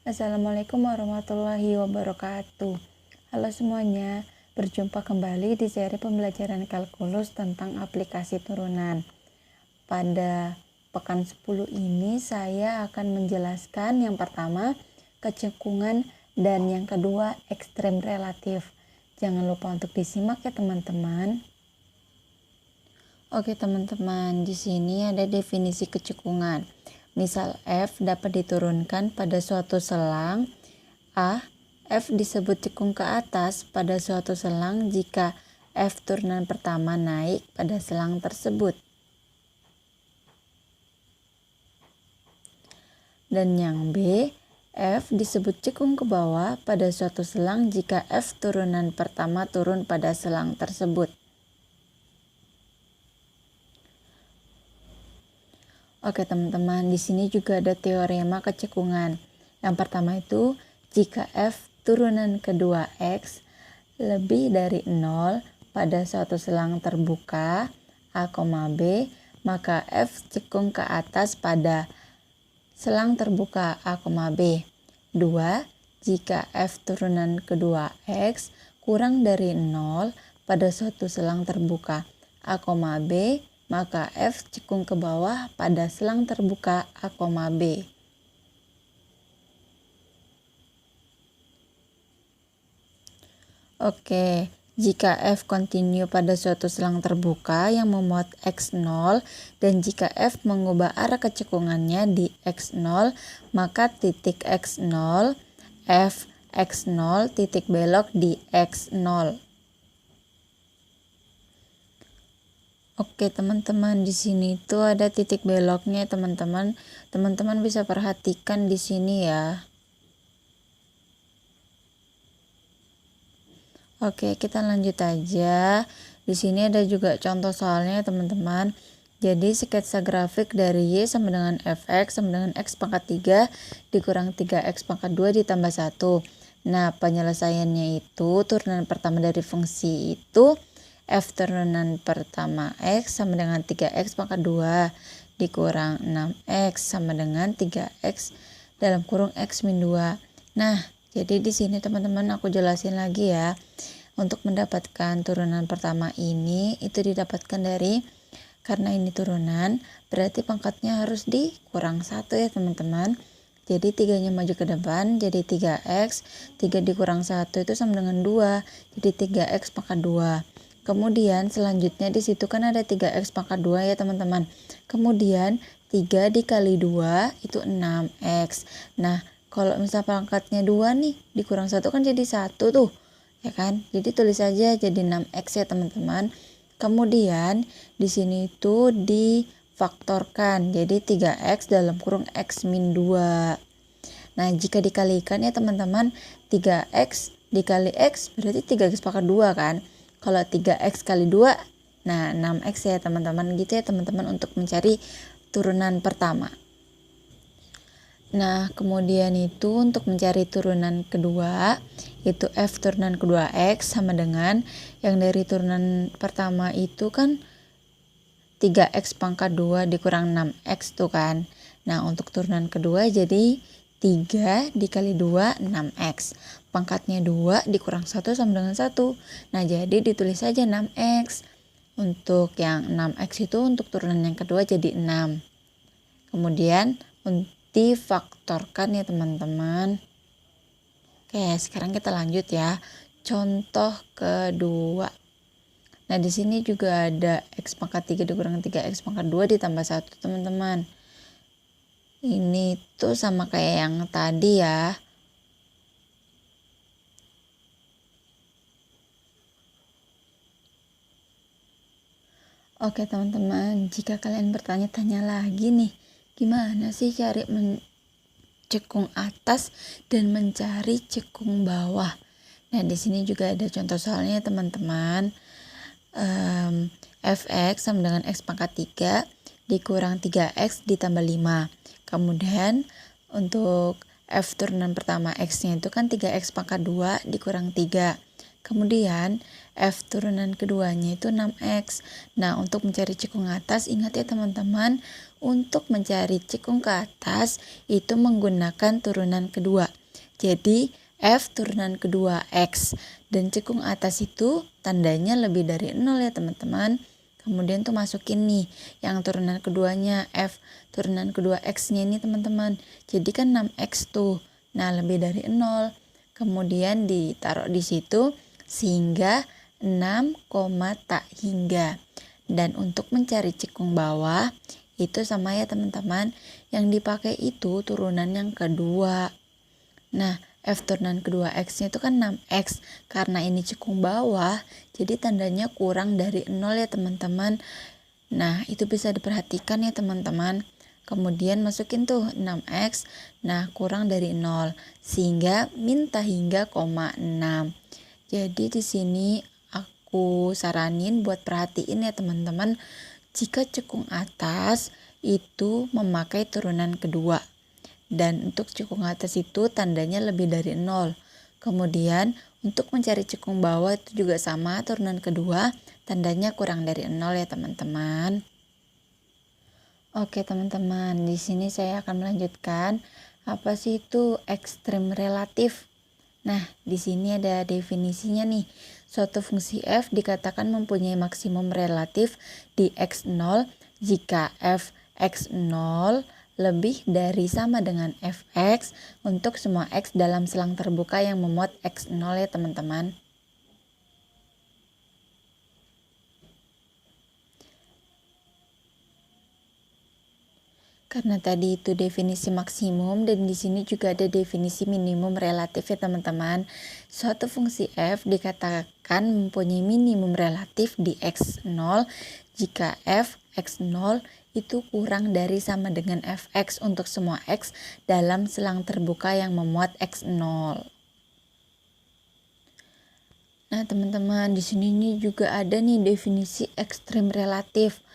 Assalamualaikum warahmatullahi wabarakatuh. Halo semuanya, berjumpa kembali di seri pembelajaran kalkulus tentang aplikasi turunan. Pada pekan 10 ini saya akan menjelaskan yang pertama kecekungan dan yang kedua ekstrem relatif. Jangan lupa untuk disimak ya teman-teman. Oke teman-teman, di sini ada definisi kecekungan. Misal F dapat diturunkan pada suatu selang A. F disebut cekung ke atas pada suatu selang jika F turunan pertama naik pada selang tersebut. Dan yang B, F disebut cekung ke bawah pada suatu selang jika F turunan pertama turun pada selang tersebut. Oke teman-teman, di sini juga ada teorema kecekungan. Yang pertama itu, jika F turunan kedua X lebih dari 0 pada suatu selang terbuka A, B, maka F cekung ke atas pada selang terbuka A, B. 2. Jika F turunan kedua X kurang dari 0 pada suatu selang terbuka A, B, maka F cekung ke bawah pada selang terbuka A, B. Oke, jika F kontinu pada suatu selang terbuka yang memuat X0 dan jika F mengubah arah kecekungannya di X0, maka titik X0, F X0 titik belok di X0. Oke teman-teman, di sini tuh ada titik beloknya teman-teman. Teman-teman bisa perhatikan di sini ya. Oke, kita lanjut aja. Di sini ada juga contoh soalnya teman-teman. Jadi sketsa grafik dari Y sama dengan Fx sama dengan X pangkat 3 dikurang 3X pangkat 2 ditambah 1. Nah, penyelesaiannya itu turunan pertama dari fungsi itu F turunan pertama X sama dengan 3X pangkat 2 dikurang 6X sama dengan 3X dalam kurung X min 2. Nah, jadi di sini teman-teman aku jelasin lagi ya. Untuk mendapatkan turunan pertama ini itu didapatkan dari, karena ini turunan berarti pangkatnya harus dikurang 1 ya teman-teman. Jadi 3-nya maju ke depan jadi 3X, 3 dikurang 1 itu sama dengan 2, jadi 3X pangkat 2. Kemudian selanjutnya di situ kan ada 3X pangkat 2 ya teman-teman. Kemudian 3 dikali 2 itu 6X. Nah, kalau misal pangkatnya 2 nih dikurang 1 kan jadi 1 tuh. Ya kan? Jadi tulis aja jadi 6X ya teman-teman. Kemudian di sini itu difaktorkan. Jadi 3X dalam kurung X min 2. Nah, jika dikalikan ya teman-teman, 3X dikali X berarti 3X pangkat 2 kan. Kalau 3X kali 2, nah 6X ya teman-teman, gitu ya teman-teman untuk mencari turunan pertama. Nah, kemudian itu untuk mencari turunan kedua, itu F turunan kedua X sama dengan yang dari turunan pertama itu kan 3X pangkat 2 dikurang 6X tuh kan. Nah, untuk turunan kedua jadi 3 dikali 2 6X. Pangkatnya 2 dikurang 1 sama dengan 1. Nah, jadi ditulis saja 6X. Untuk yang 6X itu untuk turunan yang kedua jadi 6. Kemudian difaktorkan ya teman-teman. Oke, sekarang kita lanjut ya. Contoh kedua. Nah, di sini juga ada X pangkat 3 dikurang 3X pangkat 2 ditambah 1 teman-teman. Ini tuh sama kayak yang tadi ya. Oke teman-teman, jika kalian bertanya-tanya lagi nih, gimana sih cari cekung atas dan mencari cekung bawah? Nah, di sini juga ada contoh soalnya teman-teman. Fx sama dengan X pangkat 3 dikurang 3X ditambah 5. Kemudian untuk F turunan pertama X nya itu kan 3X pangkat 2 dikurang 3. Kemudian F turunan keduanya itu 6X. Nah, untuk mencari cekung atas, ingat ya teman-teman, untuk mencari cekung ke atas itu menggunakan turunan kedua. Jadi F turunan kedua X, dan cekung atas itu tandanya lebih dari 0 ya teman-teman. Kemudian tuh masukin nih yang turunan keduanya, F turunan kedua X-nya ini teman-teman. Jadi kan 6X tuh. Nah, lebih dari 0. Kemudian ditaruh di situ sehingga 6, tak hingga. Dan untuk mencari cekung bawah itu sama ya teman-teman, yang dipakai itu turunan yang kedua. Nah, F turunan kedua X nya itu kan 6X. Karena ini cekung bawah, jadi tandanya kurang dari 0 ya teman-teman. Nah, itu bisa diperhatikan ya teman-teman. Kemudian masukin tuh 6X, nah kurang dari 0, sehingga minta hingga 6. Jadi di sini aku saranin buat perhatiin ya teman-teman, jika cekung atas itu memakai turunan kedua. Dan untuk cekung atas itu tandanya lebih dari 0. Kemudian untuk mencari cekung bawah itu juga sama, turunan kedua, tandanya kurang dari 0 ya teman-teman. Oke teman-teman, di sini saya akan melanjutkan apa sih itu ekstrem relatif. Nah, di sini ada definisinya nih. Suatu fungsi f dikatakan mempunyai maksimum relatif di x0 jika f x0 lebih dari sama dengan fx untuk semua x dalam selang terbuka yang memuat x0 ya teman-teman. Karena tadi itu definisi maksimum, dan di sini juga ada definisi minimum relatif ya teman-teman. Suatu fungsi f dikatakan mempunyai minimum relatif di x0 jika f x0 itu kurang dari sama dengan fx untuk semua x dalam selang terbuka yang memuat x0. Nah teman-teman, di sini nih juga ada nih definisi ekstrem relatif.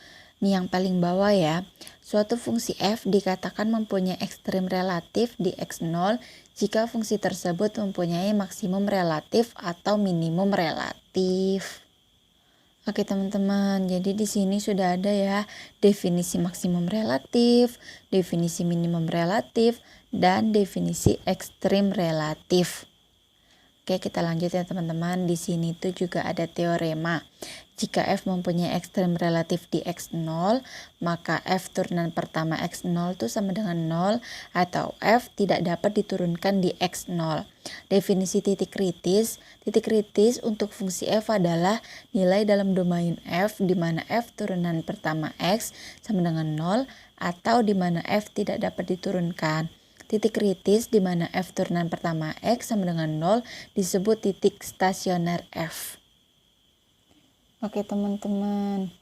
Nih yang paling bawah ya. Suatu fungsi f dikatakan mempunyai ekstrem relatif di x0 jika fungsi tersebut mempunyai maksimum relatif atau minimum relatif. Oke teman-teman, jadi di sini sudah ada ya definisi maksimum relatif, definisi minimum relatif, dan definisi ekstrem relatif. Oke, kita lanjut ya teman-teman. Di sini tuh juga ada teorema. Jika f mempunyai ekstrem relatif di x0, maka f turunan pertama x0 itu sama dengan 0 atau f tidak dapat diturunkan di x0. Definisi titik kritis untuk fungsi f adalah nilai dalam domain f di mana f turunan pertama x sama dengan 0 atau di mana f tidak dapat diturunkan. Titik kritis di mana f turunan pertama x sama dengan 0 disebut titik stasioner f. Oke teman-teman,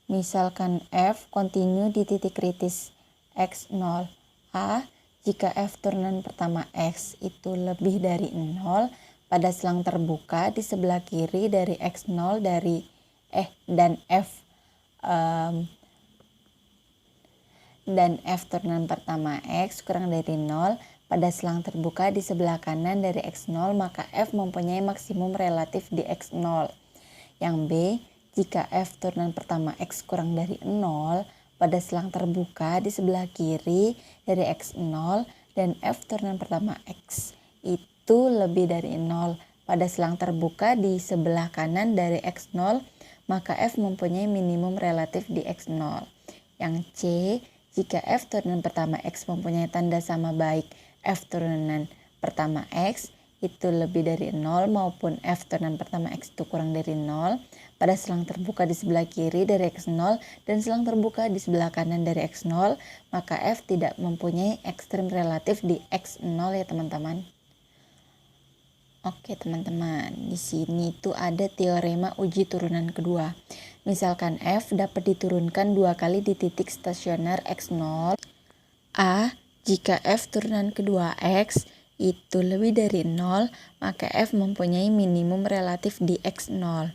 misalkan f kontinu di titik kritis x0 a jika f turunan pertama x itu lebih dari 0 pada selang terbuka di sebelah kiri dari x0 dan f turunan pertama x kurang dari 0 pada selang terbuka di sebelah kanan dari x0, maka f mempunyai maksimum relatif di x0. Yang B, jika f turunan pertama x kurang dari 0 pada selang terbuka di sebelah kiri dari x0 dan f turunan pertama x itu lebih dari 0 pada selang terbuka di sebelah kanan dari x0, maka f mempunyai minimum relatif di x0. Yang C, jika f turunan pertama x mempunyai tanda sama baik f turunan pertama x itu lebih dari 0 maupun f turunan pertama x itu kurang dari 0 pada selang terbuka di sebelah kiri dari x0 dan selang terbuka di sebelah kanan dari x0, maka f tidak mempunyai ekstrem relatif di x0 ya teman-teman. Oke teman-teman, di sini tuh ada teorema uji turunan kedua. Misalkan f dapat diturunkan 2 kali di titik stasioner x0. A, jika f turunan kedua x itu lebih dari 0, maka f mempunyai minimum relatif di x0.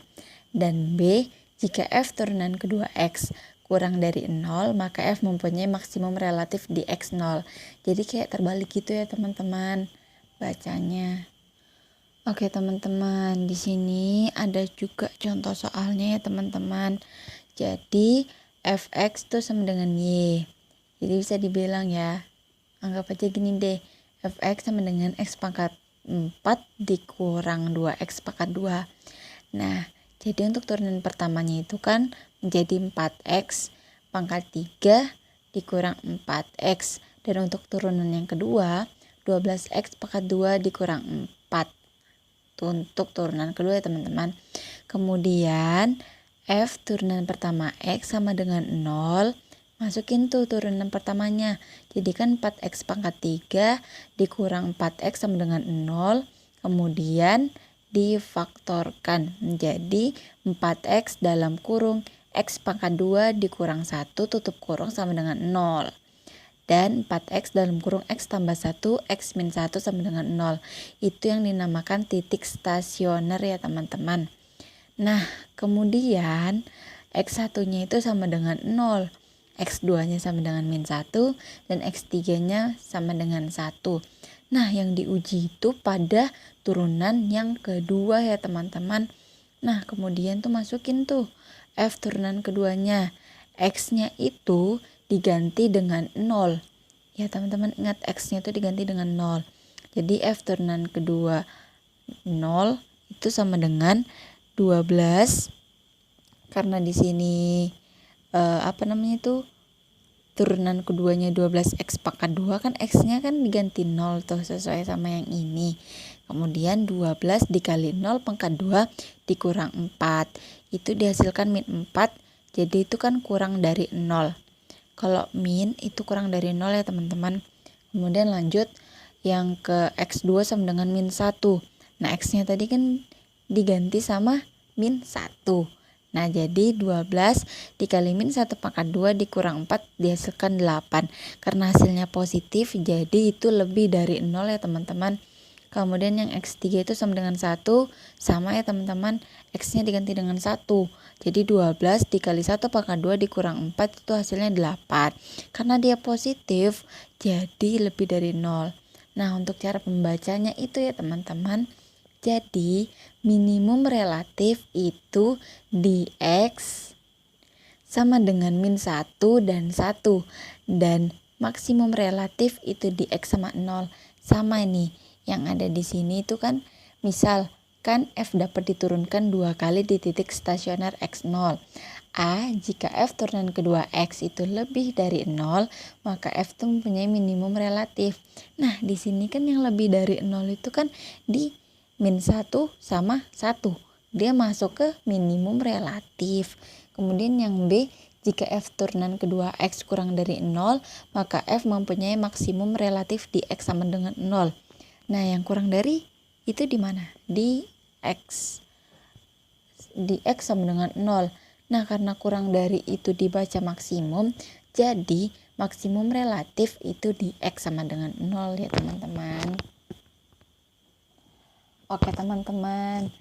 Dan B, jika f turunan kedua x kurang dari 0, maka f mempunyai maksimum relatif di x0. Jadi kayak terbalik gitu ya teman-teman bacanya. Oke teman-teman, di sini ada juga contoh soalnya ya teman-teman. Jadi fx tuh sama dengan y. Jadi bisa dibilang ya, anggap aja gini deh, fx sama dengan x pangkat 4 dikurang 2x pangkat 2. Nah, jadi untuk turunan pertamanya itu kan menjadi 4x pangkat 3 dikurang 4x. Dan untuk turunan yang kedua, 12x pangkat 2 dikurang 4. Itu untuk turunan kedua ya teman-teman. Kemudian f turunan pertama x sama dengan 0. Masukin tuh turunan pertamanya. Jadi kan 4x pangkat 3 dikurang 4x sama dengan 0. Kemudian difaktorkan menjadi 4x dalam kurung x pangkat 2 dikurang 1 tutup kurung sama dengan 0. Dan 4x dalam kurung x tambah 1, x min 1 sama dengan 0. Itu yang dinamakan titik stasioner ya teman-teman. Nah, kemudian x1-nya itu sama dengan 0. X2-nya sama dengan min 1 dan X3-nya sama dengan 1. Nah, yang diuji itu pada turunan yang kedua ya teman-teman. Nah, kemudian tuh masukin tuh F turunan keduanya. X-nya itu diganti dengan 0. Ya teman-teman ingat X-nya itu diganti dengan 0. Jadi F turunan kedua 0 itu sama dengan 12. Karena di sini turunan keduanya 12x pangkat 2 kan x-nya kan diganti 0 tuh sesuai sama yang ini. Kemudian 12 dikali 0 pangkat 2 dikurang 4. Itu dihasilkan min 4. Jadi itu kan kurang dari 0. Kalau min itu kurang dari 0 ya teman-teman. Kemudian lanjut yang ke x2 sama dengan min 1. Nah x-nya tadi kan diganti sama min 1. Nah, jadi 12 dikali min 1 pangkat 2 dikurang 4 dihasilkan 8. Karena hasilnya positif, jadi itu lebih dari 0 ya teman-teman. Kemudian yang X3 itu sama dengan 1, sama ya teman-teman. X-nya diganti dengan 1. Jadi 12 dikali 1 pangkat 2 dikurang 4 itu hasilnya 8. Karena dia positif, jadi lebih dari 0. Nah, untuk cara pembacanya itu ya teman-teman. Jadi minimum relatif itu di X sama dengan min 1 dan 1. Dan maksimum relatif itu di X sama 0. Sama ini yang ada di sini itu kan misal kan F dapat diturunkan 2 kali di titik stasioner X0. Jika F turunan kedua X itu lebih dari 0, maka F itu mempunyai minimum relatif. Nah, di sini kan yang lebih dari 0 itu kan di min 1 sama 1. Dia masuk ke minimum relatif. Kemudian yang B, jika F turunan kedua X kurang dari 0, maka F mempunyai maksimum relatif di X sama dengan 0. Nah, yang kurang dari itu di mana? Di X. Di X sama dengan 0. Nah, karena kurang dari itu dibaca maksimum, jadi maksimum relatif itu di X sama dengan 0 ya teman-teman. Oke teman-teman,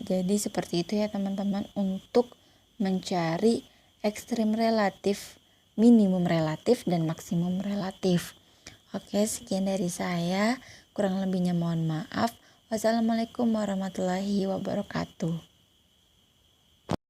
jadi seperti itu ya teman-teman untuk mencari ekstrim relatif, minimum relatif, dan maksimum relatif. Oke, sekian dari saya, kurang lebihnya mohon maaf. Wassalamualaikum warahmatullahi wabarakatuh.